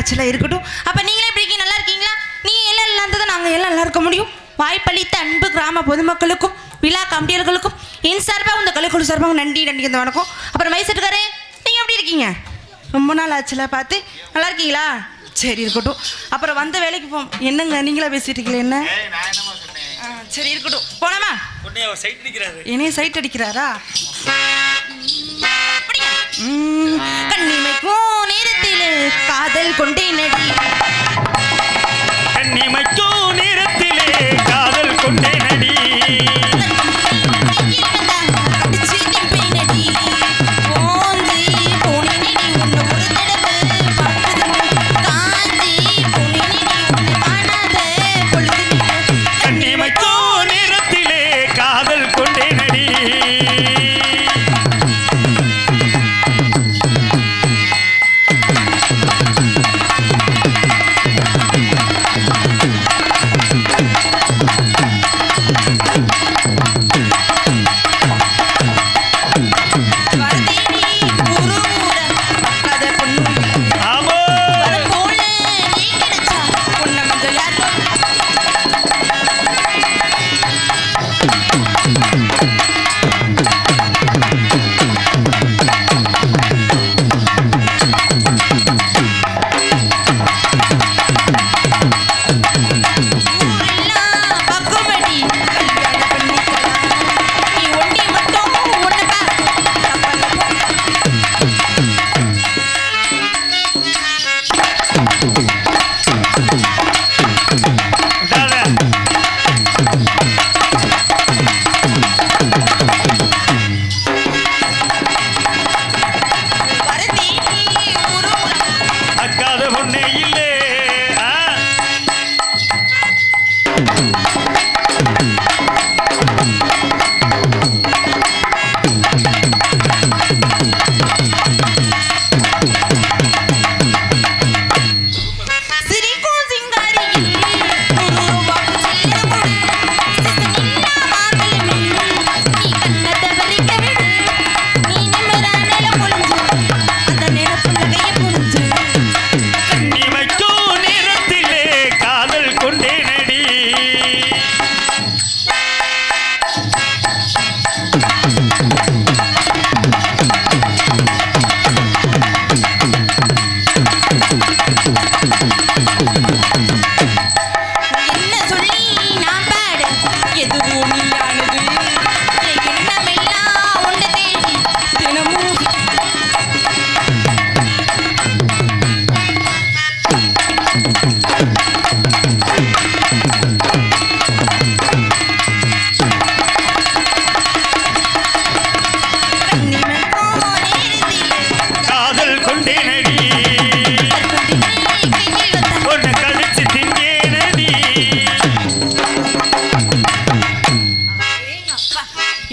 ஆச்சுல இருக்கட்டும். அப்போ நீங்களே எப்படி இருக்கீங்க? நல்லா இருக்கீங்களா? நீங்கள் எல்லாம் நல்லா இருந்தது நாங்கள் எல்லாம் நல்லா இருக்க முடியும். வாய்ப்பளித்த அன்பு கிராம பொதுமக்களுக்கும் விழா கம்பியர்களுக்கும் என் சார்பாக இந்த கலைக்குழு சார்பாக நன்றி இந்த வணக்கம். அப்புறம் வயசுட்டுக்காரே, நீங்கள் எப்படி இருக்கீங்க? ரொம்ப நாள் ஆச்சுல பார்த்து. நல்லா இருக்கீங்களா? சரி இருக்கட்டும். அப்புறம் வந்த வேலைக்கு போ. என்னங்க நீங்களா பேசிட்டு இருக்கீங்களா? என்ன சரி இருக்கட்டும், போலாமா? என்னைய சைட் அடிக்கிறாரா? கண்ணிமைக்கும் நேரத்திலே காதல் கொண்டேனடி, கண்ணிமைக்கும் நேரத்திலே காதல் கொண்டேனடி,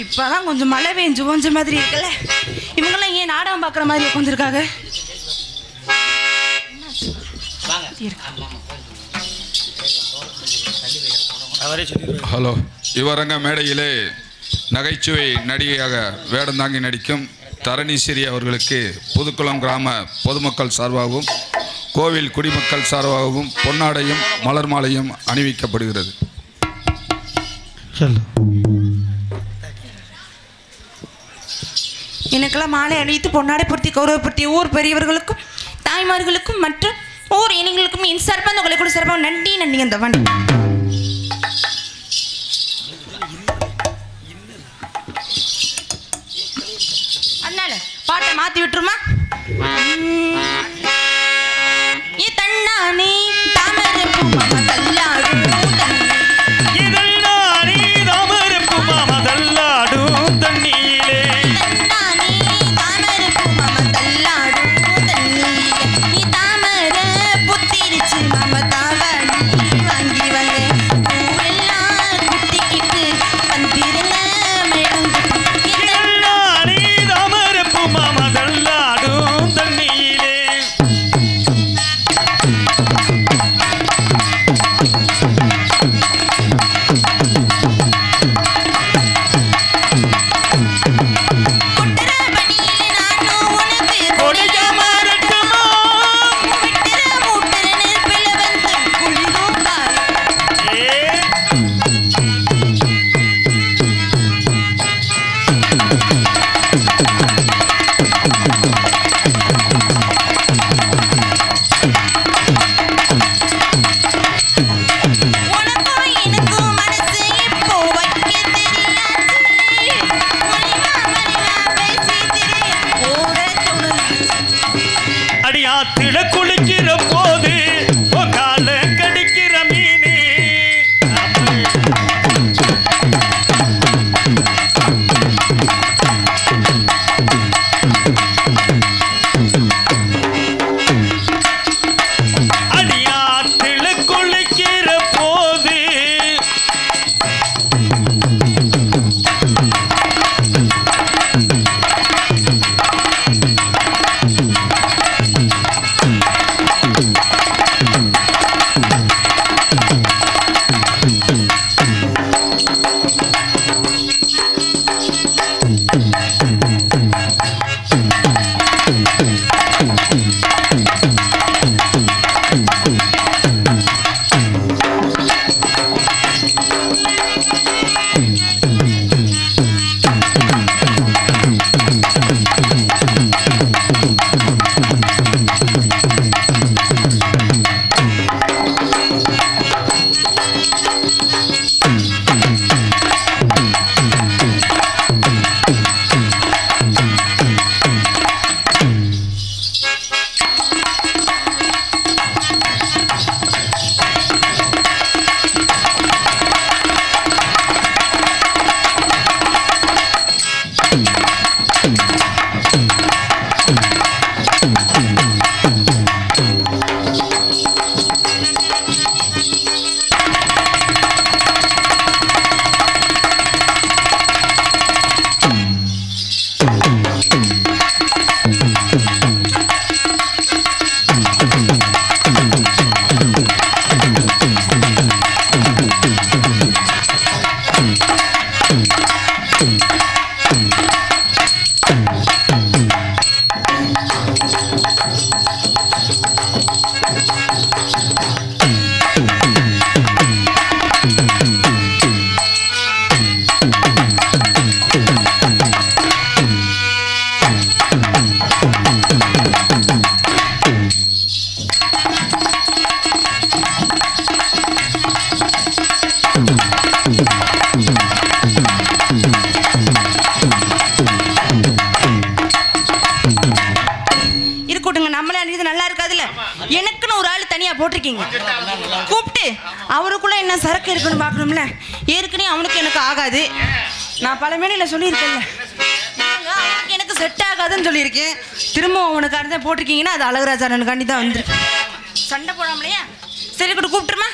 இப்போதான் கொஞ்சம் மழை பெஞ்சு கொஞ்சம் மாதிரி இருக்குல்ல. இவங்கெல்லாம் ஏன் நாடகம் பார்க்குற மாதிரி உட்காந்துருக்காங்க? ஹலோ. இவரங்க மேடையிலே நகைச்சுவை நடிகையாக வேடந்தாங்கி நடிக்கும் தரணீஸ்வரி அவர்களுக்கு புதுக்குளம் கிராம பொதுமக்கள் சார்பாகவும் கோவில் குடிமக்கள் சார்பாகவும் பொன்னாடையும் மலர் மாலையும் அணிவிக்கப்படுகிறது. எனக்கெல்லாம் மாலை அணிவித்து பொன்னாடை பொருத்தி கௌரவப்படுத்திய ஊர் பெரியவர்களுக்கும் தாய்மார்களுக்கும் மற்றும் ஊர் இனங்களுக்கும் என் சார்பாக அந்த கொலைக்குழு சார்பாக நன்றி நன்றி அந்த வண்டி. அதனால பாட்டை மாற்றி விட்டுருமா? ஏ தன்னானே தாமரை பூமாமா தள்ளாடும் தண்ணியிலே போட்டிருக்கீங்க. கூப்பிட்டு அவருக்குள்ள என்ன சரக்கு இருக்குன்னு பார்க்கணும்ல. ஏற்கனவே அவனுக்கு எனக்கு ஆகாது. நான் பல மேடையில் சொல்லியிருக்கேன்ல, அவனுக்கு எனக்கு செட் ஆகாதுன்னு சொல்லியிருக்கேன். திரும்ப அவனுக்கு அர்த்தம் போட்டிருக்கீங்கன்னா அது அழகராஜானுக்காண்டி தான் வந்துருக்கு. சண்டை போடாமலையா? சரி கூட கூப்பிட்டுருமா?